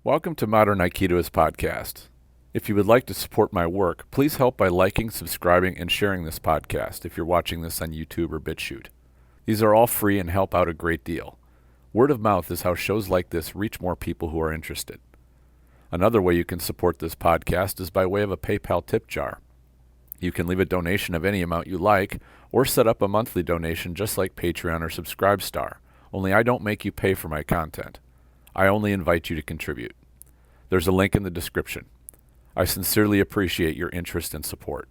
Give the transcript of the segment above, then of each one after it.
Welcome to Modern Aikidoist podcast. If you would like to support my work, please help by liking, subscribing, and sharing this podcast if you're watching this on YouTube or BitChute. These are all free and help out a great deal. Word of mouth is how shows like this reach more people who are interested. Another way you can support this podcast is by way of a PayPal tip jar. You can leave a donation of any amount you like, or set up a monthly donation just like Patreon or Subscribestar, only I don't make you pay for my content. I only invite you to contribute. There's a link in the description. I sincerely appreciate your interest and support.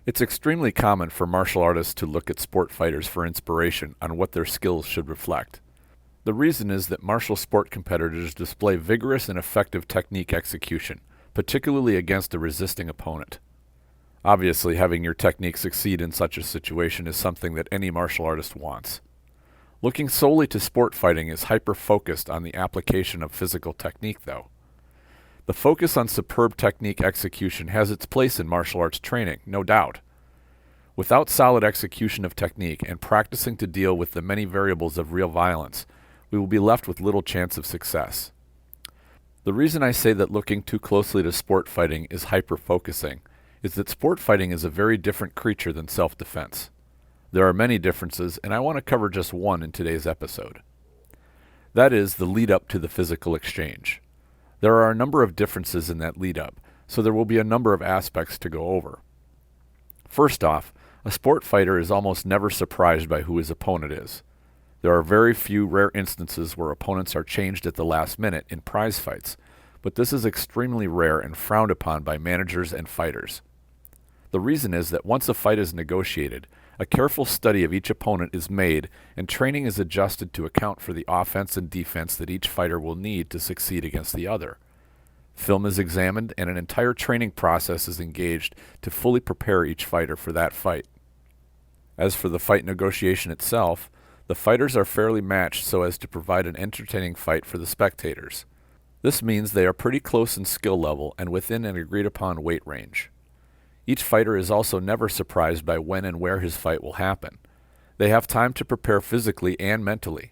It's extremely common for martial artists to look at sport fighters for inspiration on what their skills should reflect. The reason is that martial sport competitors display vigorous and effective technique execution, particularly against a resisting opponent. Obviously, having your technique succeed in such a situation is something that any martial artist wants. Looking solely to sport fighting is hyper-focused on the application of physical technique, though. The focus on superb technique execution has its place in martial arts training, no doubt. Without solid execution of technique and practicing to deal with the many variables of real violence, we will be left with little chance of success. The reason I say that looking too closely to sport fighting is hyper-focusing is that sport fighting is a very different creature than self-defense. There are many differences, and I want to cover just one in today's episode. That is the lead-up to the physical exchange. There are a number of differences in that lead-up, so there will be a number of aspects to go over. First off, a sport fighter is almost never surprised by who his opponent is. There are very few rare instances where opponents are changed at the last minute in prize fights, but this is extremely rare and frowned upon by managers and fighters. The reason is that once a fight is negotiated, a careful study of each opponent is made and training is adjusted to account for the offense and defense that each fighter will need to succeed against the other. Film is examined and an entire training process is engaged to fully prepare each fighter for that fight. As for the fight negotiation itself, the fighters are fairly matched so as to provide an entertaining fight for the spectators. This means they are pretty close in skill level and within an agreed upon weight range. Each fighter is also never surprised by when and where his fight will happen. They have time to prepare physically and mentally.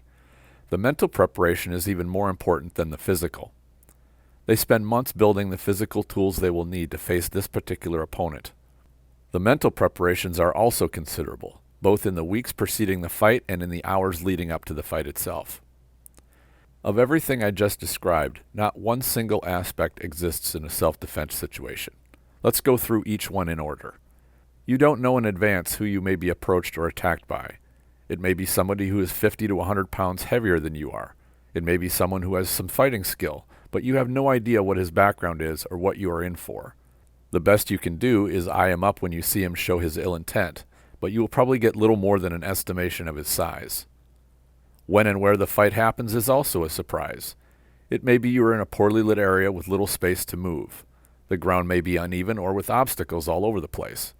The mental preparation is even more important than the physical. They spend months building the physical tools they will need to face this particular opponent. The mental preparations are also considerable, both in the weeks preceding the fight and in the hours leading up to the fight itself. Of everything I just described, not one single aspect exists in a self-defense situation. Let's go through each one in order. You don't know in advance who you may be approached or attacked by. It may be somebody who is 50 to 100 pounds heavier than you are. It may be someone who has some fighting skill, but you have no idea what his background is or what you are in for. The best you can do is eye him up when you see him show his ill intent, but you will probably get little more than an estimation of his size. When and where the fight happens is also a surprise. It may be you are in a poorly lit area with little space to move. The ground may be uneven or with obstacles all over the place.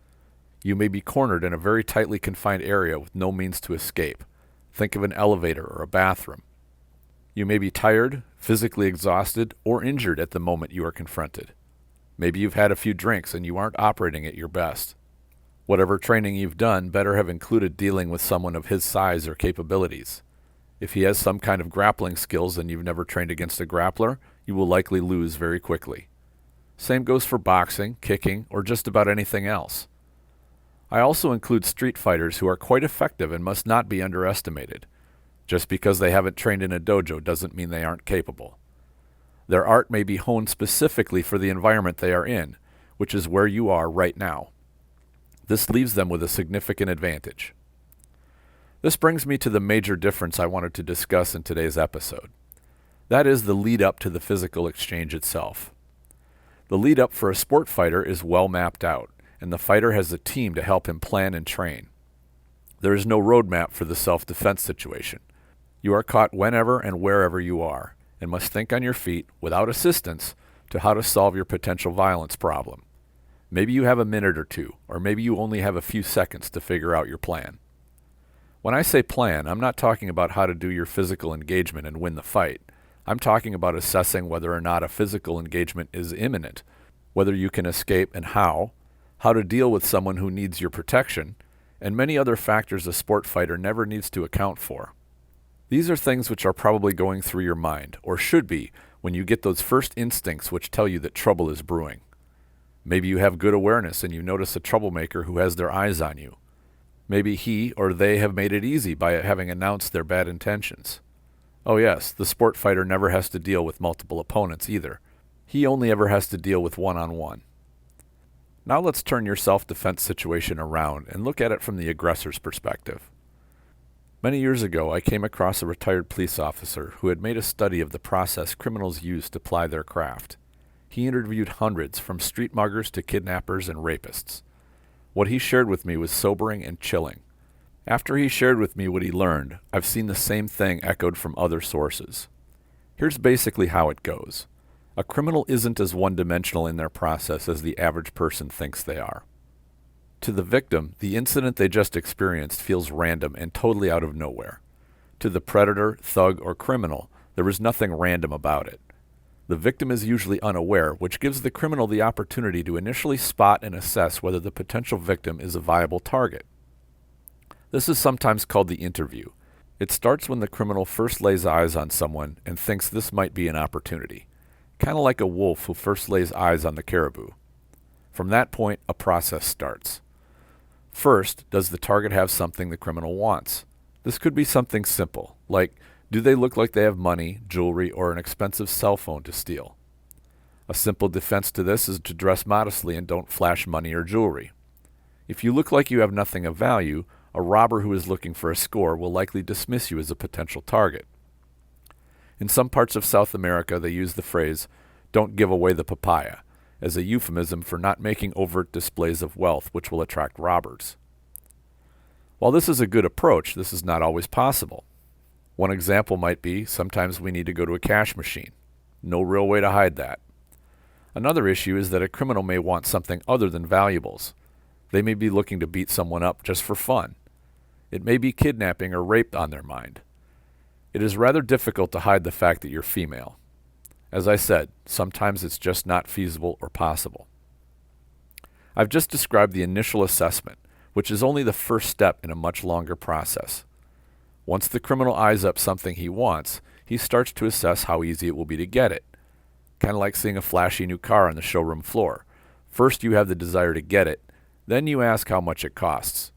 You may be cornered in a very tightly confined area with no means to escape. Think of an elevator or a bathroom. You may be tired, physically exhausted, or injured at the moment you are confronted. Maybe you've had a few drinks and you aren't operating at your best. Whatever training you've done better have included dealing with someone of his size or capabilities. If he has some kind of grappling skills and you've never trained against a grappler, you will likely lose very quickly. Same goes for boxing, kicking, or just about anything else. I also include street fighters who are quite effective and must not be underestimated. Just because they haven't trained in a dojo doesn't mean they aren't capable. Their art may be honed specifically for the environment they are in, which is where you are right now. This leaves them with a significant advantage. This brings me to the major difference I wanted to discuss in today's episode. That is the lead up to the physical exchange itself. The lead up for a sport fighter is well mapped out, and the fighter has a team to help him plan and train. There is no roadmap for the self-defense situation. You are caught whenever and wherever you are, and must think on your feet, without assistance, to how to solve your potential violence problem. Maybe you have a minute or two, or maybe you only have a few seconds to figure out your plan. When I say plan, I'm not talking about how to do your physical engagement and win the fight. I'm talking about assessing whether or not a physical engagement is imminent, whether you can escape and how to deal with someone who needs your protection, and many other factors a sport fighter never needs to account for. These are things which are probably going through your mind, or should be, when you get those first instincts which tell you that trouble is brewing. Maybe you have good awareness and you notice a troublemaker who has their eyes on you. Maybe he or they have made it easy by having announced their bad intentions. Oh yes, the sport fighter never has to deal with multiple opponents either. He only ever has to deal with one-on-one. Now let's turn your self-defense situation around and look at it from the aggressor's perspective. Many years ago, I came across a retired police officer who had made a study of the process criminals use to ply their craft. He interviewed hundreds, from street muggers to kidnappers and rapists. What he shared with me was sobering and chilling. After he shared with me what he learned, I've seen the same thing echoed from other sources. Here's basically how it goes. A criminal isn't as one-dimensional in their process as the average person thinks they are. To the victim, the incident they just experienced feels random and totally out of nowhere. To the predator, thug, or criminal, there is nothing random about it. The victim is usually unaware, which gives the criminal the opportunity to initially spot and assess whether the potential victim is a viable target. This is sometimes called the interview. It starts when the criminal first lays eyes on someone and thinks this might be an opportunity, kind of like a wolf who first lays eyes on the caribou. From that point, a process starts. First, does the target have something the criminal wants? This could be something simple, like, do they look like they have money, jewelry, or an expensive cell phone to steal? A simple defense to this is to dress modestly and don't flash money or jewelry. If you look like you have nothing of value, a robber who is looking for a score will likely dismiss you as a potential target. In some parts of South America, they use the phrase, "don't give away the papaya," as a euphemism for not making overt displays of wealth which will attract robbers. While this is a good approach, this is not always possible. One example might be, sometimes we need to go to a cash machine. No real way to hide that. Another issue is that a criminal may want something other than valuables. They may be looking to beat someone up just for fun. It may be kidnapping or rape on their mind. It is rather difficult to hide the fact that you're female. As I said, sometimes it's just not feasible or possible. I've just described the initial assessment, which is only the first step in a much longer process. Once the criminal eyes up something he wants, he starts to assess how easy it will be to get it. Kind of like seeing a flashy new car on the showroom floor. First you have the desire to get it, then you ask how much it costs.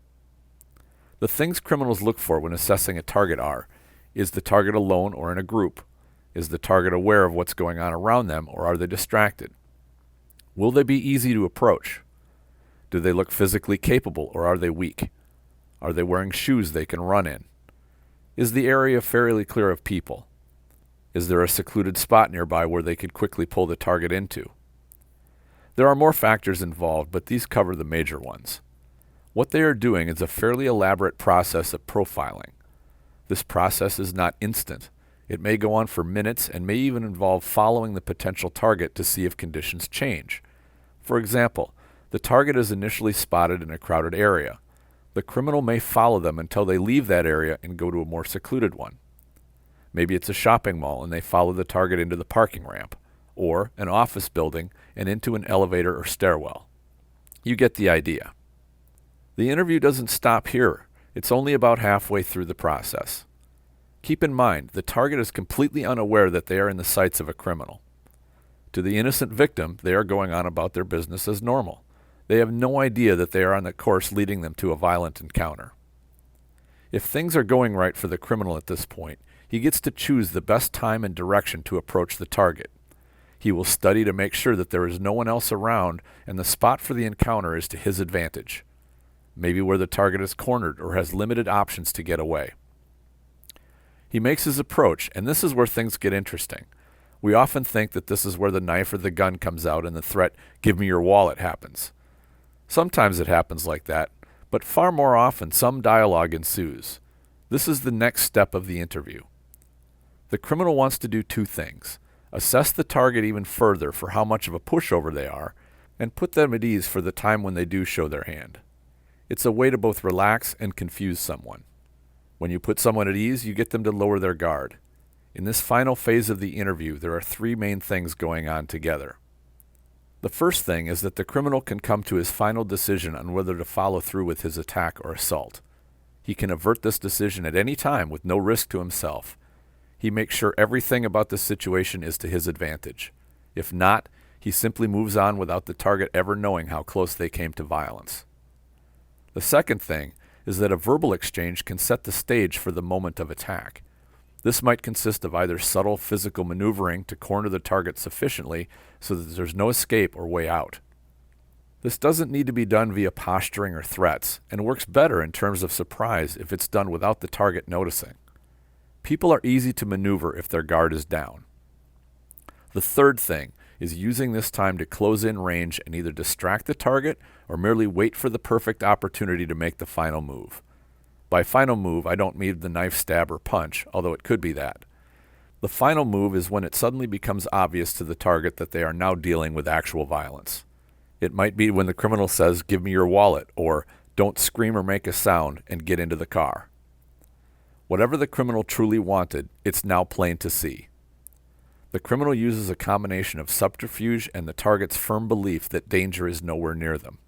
The things criminals look for when assessing a target are, is the target alone or in a group? Is the target aware of what's going on around them, or are they distracted? Will they be easy to approach? Do they look physically capable, or are they weak? Are they wearing shoes they can run in? Is the area fairly clear of people? Is there a secluded spot nearby where they could quickly pull the target into? There are more factors involved, but these cover the major ones. What they are doing is a fairly elaborate process of profiling. This process is not instant. It may go on for minutes and may even involve following the potential target to see if conditions change. For example, the target is initially spotted in a crowded area. The criminal may follow them until they leave that area and go to a more secluded one. Maybe it's a shopping mall and they follow the target into the parking ramp, or an office building and into an elevator or stairwell. You get the idea. The interview doesn't stop here. It's only about halfway through the process. Keep in mind, the target is completely unaware that they are in the sights of a criminal. To the innocent victim, they are going on about their business as normal. They have no idea that they are on the course leading them to a violent encounter. If things are going right for the criminal at this point, he gets to choose the best time and direction to approach the target. He will study to make sure that there is no one else around and the spot for the encounter is to his advantage. Maybe where the target is cornered or has limited options to get away. He makes his approach, and this is where things get interesting. We often think that this is where the knife or the gun comes out and the threat, "give me your wallet," happens. Sometimes it happens like that, but far more often some dialogue ensues. This is the next step of the interview. The criminal wants to do two things: assess the target even further for how much of a pushover they are, and put them at ease for the time when they do show their hand. It's a way to both relax and confuse someone. When you put someone at ease, you get them to lower their guard. In this final phase of the interview, there are three main things going on together. The first thing is that the criminal can come to his final decision on whether to follow through with his attack or assault. He can avert this decision at any time with no risk to himself. He makes sure everything about the situation is to his advantage. If not, he simply moves on without the target ever knowing how close they came to violence. The second thing is that a verbal exchange can set the stage for the moment of attack. This might consist of either subtle physical maneuvering to corner the target sufficiently so that there's no escape or way out. This doesn't need to be done via posturing or threats, and works better in terms of surprise if it's done without the target noticing. People are easy to maneuver if their guard is down. The third thing is using this time to close in range and either distract the target or merely wait for the perfect opportunity to make the final move. By final move, I don't mean the knife stab or punch, although it could be that. The final move is when it suddenly becomes obvious to the target that they are now dealing with actual violence. It might be when the criminal says, "Give me your wallet," or "Don't scream or make a sound," and get into the car. Whatever the criminal truly wanted, it's now plain to see. The criminal uses a combination of subterfuge and the target's firm belief that danger is nowhere near them.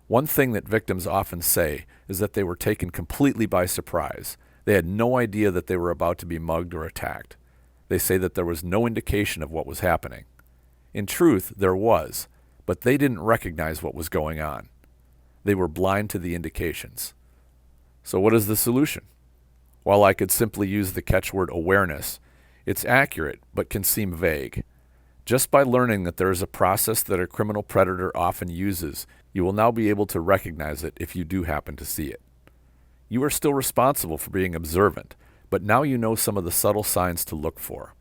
One thing that victims often say is that they were taken completely by surprise. They had no idea that they were about to be mugged or attacked. They say that there was no indication of what was happening. In truth, there was, but they didn't recognize what was going on. They were blind to the indications. So what is the solution? While I could simply use the catchword awareness, it's accurate but can seem vague. Just by learning that there is a process that a criminal predator often uses, you will now be able to recognize it if you do happen to see it. You are still responsible for being observant, but now you know some of the subtle signs to look for.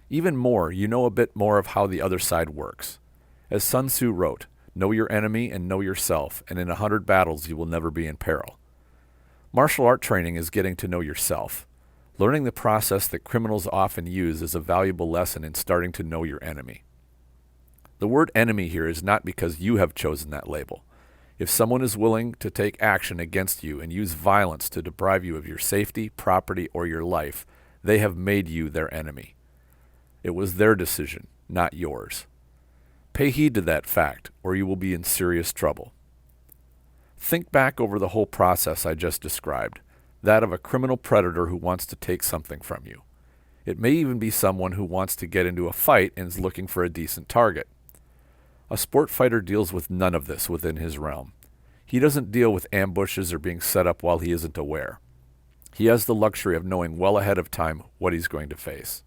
Even more, you know a bit more of how the other side works. As Sun Tzu wrote, "Know your enemy and know yourself, and in 100 battles you will never be in peril." Martial art training is getting to know yourself. Learning the process that criminals often use is a valuable lesson in starting to know your enemy. The word enemy here is not because you have chosen that label. If someone is willing to take action against you and use violence to deprive you of your safety, property, or your life, they have made you their enemy. It was their decision, not yours. Pay heed to that fact, or you will be in serious trouble. Think back over the whole process I just described, that of a criminal predator who wants to take something from you. It may even be someone who wants to get into a fight and is looking for a decent target. A sport fighter deals with none of this within his realm. He doesn't deal with ambushes or being set up while he isn't aware. He has the luxury of knowing well ahead of time what he's going to face.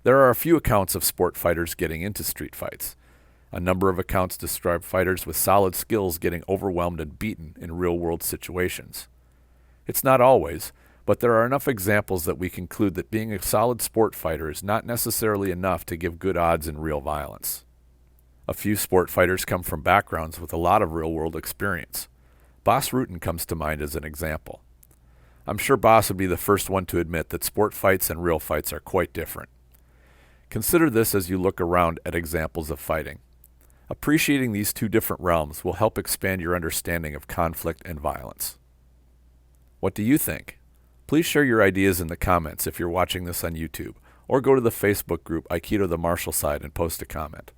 There are a few accounts of sport fighters getting into street fights. A number of accounts describe fighters with solid skills getting overwhelmed and beaten in real-world situations. It's not always, but there are enough examples that we conclude that being a solid sport fighter is not necessarily enough to give good odds in real violence. A few sport fighters come from backgrounds with a lot of real-world experience. Bas Rutten comes to mind as an example. I'm sure Bas would be the first one to admit that sport fights and real fights are quite different. Consider this as you look around at examples of fighting. Appreciating these two different realms will help expand your understanding of conflict and violence. What do you think? Please share your ideas in the comments if you're watching this on YouTube, or go to the Facebook group Aikido the Martial Side and post a comment.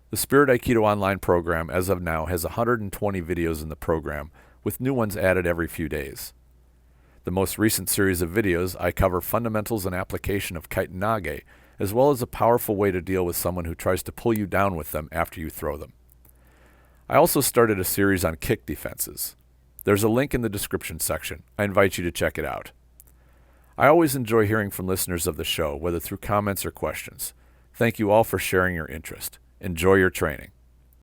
The Spirit Aikido Online program as of now has 120 videos in the program, with new ones added every few days. The most recent series of videos, I cover fundamentals and application of kite and nage, as well as a powerful way to deal with someone who tries to pull you down with them after you throw them. I also started a series on kick defenses. There's a link in the description section. I invite you to check it out. I always enjoy hearing from listeners of the show, whether through comments or questions. Thank you all for sharing your interest. Enjoy your training.